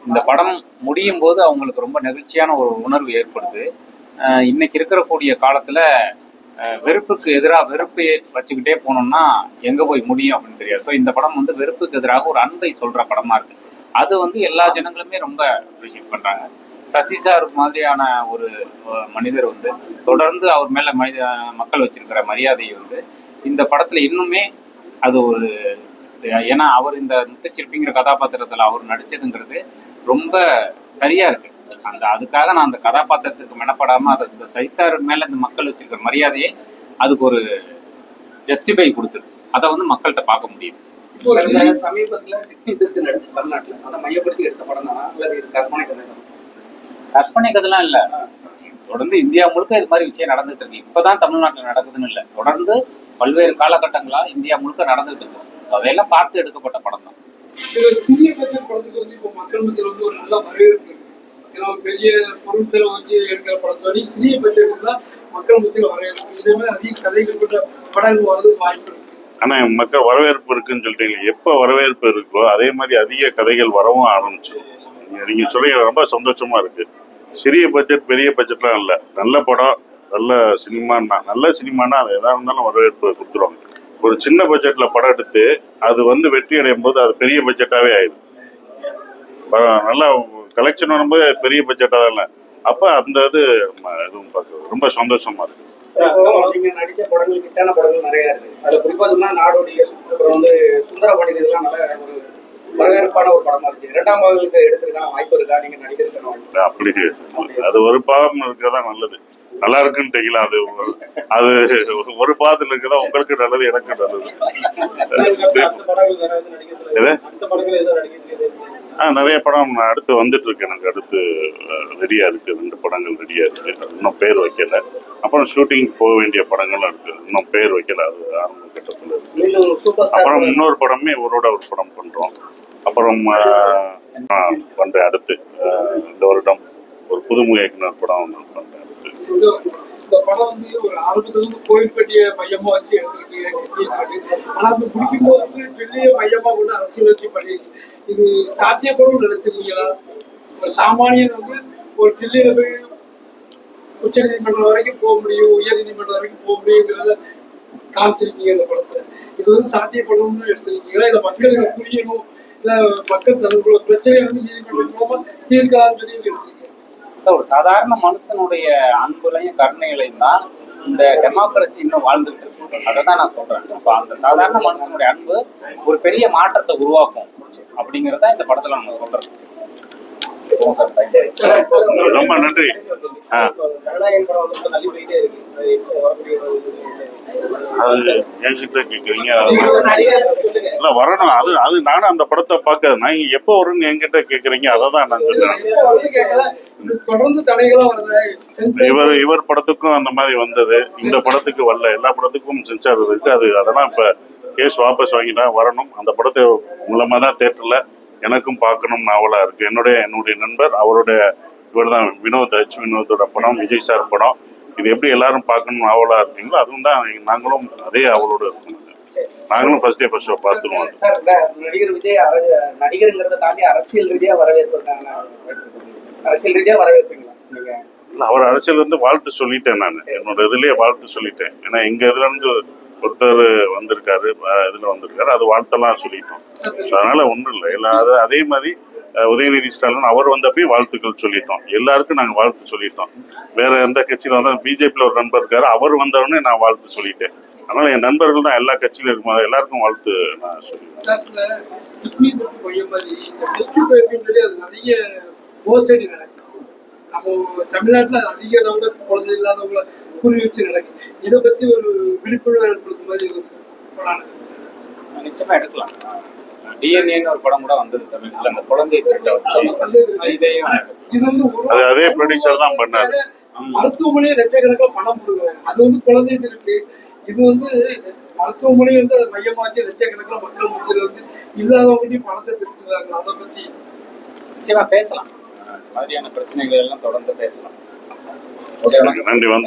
இந்த படம் முடியும் போது அவங்களுக்கு ரொம்ப நெகிழ்ச்சியான ஒரு உணர்வு ஏற்படுது. இன்னைக்கு இருக்கக்கூடிய காலத்துல வெறுப்புக்கு எதிராக வெறுப்பை வச்சுக்கிட்டே போனோம்னா எங்க போய் முடியும் அப்படின்னு தெரியாது. ஸோ இந்த படம் வந்து வெறுப்புக்கு எதிராக ஒரு அன்பை சொல்ற படமா இருக்கு. அது வந்து எல்லா ஜனங்களுமே ரொம்ப அப்ரிஷியேட் பண்றாங்க. சசி சார் மாதிரியான ஒரு மனிதர் வந்து தொடர்ந்து அவர் மேல மக்கள் வச்சிருக்கிற மரியாதையை வந்து இந்த படத்துல இன்னுமே அது ஒரு, ஏன்னா அவர் இந்த முத்துச்சிற்பிங்கிற கதாபாத்திரத்துல அவர் நடிச்சதுங்கிறது ரொம்ப சரியா இருக்கு. அதுக்காக நான் அந்த கதாபாத்திரத்துக்கு மெனப்படாம அதை சைசார் மேல இந்த மக்கள் வச்சிருக்கிற மரியாதையை அதுக்கு ஒரு ஜஸ்டிஃபை கொடுத்துரு. அதை வந்து மக்கள்கிட்ட பார்க்க முடியுது. சமீபத்துல நடிச்ச தமிழ்நாட்டுல அதை மையப்படுத்தி எடுத்த படம் தானா அல்லது கற்பனை கதை? கற்பனை கதைலாம் இல்ல, தொடர்ந்து இந்தியா முழுக்க இது மாதிரி விஷயம் நடந்துட்டு இருக்கு. இப்பதான் தமிழ்நாட்டுல நடக்குதுன்னு இல்லை, தொடர்ந்து பல்வேறு காலகட்டங்களா இந்தியா முழுக்க நடந்துட்டு இருக்கு. அதையெல்லாம் பார்த்து எடுக்கப்பட்ட படம் தான். சிறிய பட்ஜெட் படத்துக்கு வந்து இப்போ மக்கள் மத்தியில் வந்து ஒரு நல்ல வரவேற்பு இருக்கு. ஏன்னா பெரிய பொருட்களை வச்சு எடுக்கிற படத்தோட சிறிய பட்ஜெட் தான் மக்கள் மத்தியில் வரவேற்பு. இதே மாதிரி அதிக கதைகள் கொண்ட படங்கள் வர்றதுக்கு வாய்ப்பு இருக்கு. ஆனா மக்கள் வரவேற்பு இருக்குன்னு சொல்லிட்டீங்க. எப்ப வரவேற்பு இருக்கோ அதே மாதிரி அதிக கதைகள் வரவும் ஆரம்பிச்சு. நீங்க சொல்றீங்க, ரொம்ப சந்தோஷமா இருக்கு. சிறிய பட்ஜெட் பெரிய பட்ஜெட்லாம் இல்லை, நல்ல படம் நல்ல சினிமான்னா, நல்ல சினிமானா அது எதா இருந்தாலும் வரவேற்பு கொடுத்துருவாங்க. ஒரு சின்ன பட்ஜெட்ல படம் எடுத்து அது வந்து வெற்றி அடையும் போது அது பெரிய பட்ஜெட்டாவே ஆயிடுது. நல்லா கலெக்ஷன் வரும்போது பெரிய பட்ஜெட்டா தான் இல்லை. அப்ப அந்த இது எதுவும் பார்க்க ரொம்ப சந்தோஷமா இருக்கு. நீங்க நடிச்ச படங்கள் கிட்டான படங்கள் நிறைய இருக்கு. அதுல குறிப்பா நாடோடிகள், அப்புறம் வந்து சுந்தர பாண்டியன், இதெல்லாம் நல்ல ஒரு வரவேற்பான ஒரு படமா இருக்கு. இரண்டாம் பாகங்களுக்கு எடுத்துருக்கான வாய்ப்பு இருக்கா? நீங்க நடிக்கிறதுக்கான வாய்ப்பு? அப்படி அது ஒரு பாகம் இருக்கிறதா நல்லது. நல்லா இருக்குன்னு தெரியல. அது ஒரு பாதத்துல இருக்குதா உங்களுக்கு நல்லது, எனக்கு நல்லது. நிறைய படம் அடுத்து வந்துட்டு இருக்கு. எனக்கு அடுத்து ரெடியா இருக்கு. 2 படங்கள் ரெடியா இருக்கு. இன்னும் பேர் வைக்கல. அப்புறம் ஷூட்டிங் போக வேண்டிய படங்களும் இருக்கு. இன்னும் பேர் வைக்கல, அது ஆரம்ப கட்டத்துல இருக்கு. அப்புறம் இன்னொரு படமே இவரோட ஒரு படம் பண்றோம். அப்புறம் பண்றேன் அடுத்து இந்த வருடம் ஒரு புதுமுக இயக்குனர் படம் ஒன்று பண்றேன். இந்த படம் வந்து ஒரு ஆரம்பத்துல இருந்து கோயில்பட்டியை மையமா வச்சு எடுத்துக்கிட்டு, ஆனா அது பிடிக்கும் போது வந்து பெரிய மையமா கூட அரசியல் வச்சு பண்ணிருக்கு. இது சாத்தியப்படும் நினைச்சிருக்கீங்களா? ஒரு சாமானியன் வந்து ஒரு டெல்லியில போய் உச்ச நீதிமன்றம் வரைக்கும் போக முடியும், உயர் நீதிமன்றம் வரைக்கும் போக முடியுங்கிறத காமிச்சிருக்கீங்க இந்த படத்துல. இது வந்து சாத்தியப்படும் எடுத்திருக்கீங்களா? இல்ல மக்கள் இதை புரியணும், இல்ல மக்கள் தங்களுக்குள்ள பிரச்சனையை வந்து நீதிமன்றம் மூலமா தீர்க்கலாம்னு சொல்லி எடுத்திருக்கீங்க? ஒரு சாதாரண மனுஷனுடைய அன்புலையும் கருணைகளையும் தான் இந்த டெமோக்ரஸி இன்னும் வாழ்ந்துட்டு இருக்கு. அதை தான் நான் சொல்றேன். அந்த சாதாரண மனுஷனுடைய அன்பு ஒரு பெரிய மாற்றத்தை உருவாக்கும் அப்படிங்கறத இந்த படத்துல நம்ம சொல்றோம். ரொம்ப நன்றி. அது என்கிட்ட கேக்குறீங்க, இல்ல வரணும். அது நானும் அந்த படத்தை பார்க்க, நான் எப்ப வரும்னு என்கிட்ட கேக்குறீங்க. அதான் நான் சொல்றேன். இவர் படத்துக்கும் அந்த மாதிரி வந்தது, இந்த படத்துக்கு வரல. எல்லா படத்துக்கும் சென்சார் இருக்கு. அதெல்லாம் இப்ப கேஸ் வாபஸ் வாங்கிட்டா வரணும். அந்த படத்தை மூலமா தான் தியேட்டர்ல எனக்கும் பார்க்கணும்னு ஆவலா இருக்கு. என்னுடைய நண்பர், அவருடைய இவர் தான் வினோதோட படம், விஜய் சார் படம். இது எப்படி எல்லாரும் பார்க்கணும்னு ஆவலா இருக்கீங்களோ அதுவும் தான் நாங்களும் அதே அவளோட இருக்கணும். நாங்களும் ஃபர்ஸ்ட் டே ஃபர்ஸ்ட் ஷோ பார்த்துருவோம். நடிகர் விஜய் நடிகருங்கிறத தாண்டி அரசியல் ரீதியா வரவேற்பாங்க. அரசியல் ரீதியா வரவேற்பீங்களா? இல்ல, அவர் அரசியல் வந்து வாழ்த்து சொல்லிட்டேன். நான் என்னோட இதுலயே வாழ்த்து சொல்லிட்டேன். ஏன்னா எங்க இதுல இருந்து ஒருத்தர் வந்திருக்காரு, இதுல வந்திருக்காரு, அது வாழ்த்தெல்லாம் சொல்லிட்டோம். அதனால ஒண்ணும் இல்லை. அதே மாதிரி உதயநிதி ஸ்டாலின் அவர் வந்தப்பயும் வாழ்த்துக்கள் சொல்லிட்டோம். எல்லாருக்கும் நாங்க வாழ்த்து சொல்லிட்டோம். வேற எந்த கட்சியில வந்தாலும் பிஜேபியில ஒரு நண்பர் இருக்காரு, அவர் வந்தவொடனே நான் வாழ்த்து சொல்லிட்டேன். அதனால என் நண்பர்கள் தான் எல்லா கட்சியிலும் இருக்கும், எல்லாருக்கும் வாழ்த்து நான் சொல்லிட்டேன். தமிழ்நாட்டுல அதிக அளவுல குழந்தை இல்லாதவங்களை குறி வச்சு நடக்கு. இதை பத்தி ஒரு விழிப்புணர்வு ஏற்படுத்த மாதிரி நிச்சயமா எடுக்கலாம். டிஎன்ஏன்னு ஒரு படம் கூட வந்தது சமீபத்தில், அந்த குழந்தையை திருட்ட வச்சு இதையும் அதே ப்ரொடியூசர் தான் பண்ணாரு. மருத்துவமனையை லட்சக்கணக்கில் பணம் கொடுக்குறாங்க. அது வந்து குழந்தை திருட்டு. இது வந்து மருத்துவமனை வந்து அதை மையமா வச்சு லட்சக்கணக்கில் மக்கள் மத்தியில் வந்து இல்லாதவங்களையும் பணத்தை திருட்டுறாங்க. அதை பத்தி நிச்சயமா பேசலாம். மாதிரியான பிரச்சனைகள் எல்லாம் தொடர்ந்து பேசலாம். நன்றி.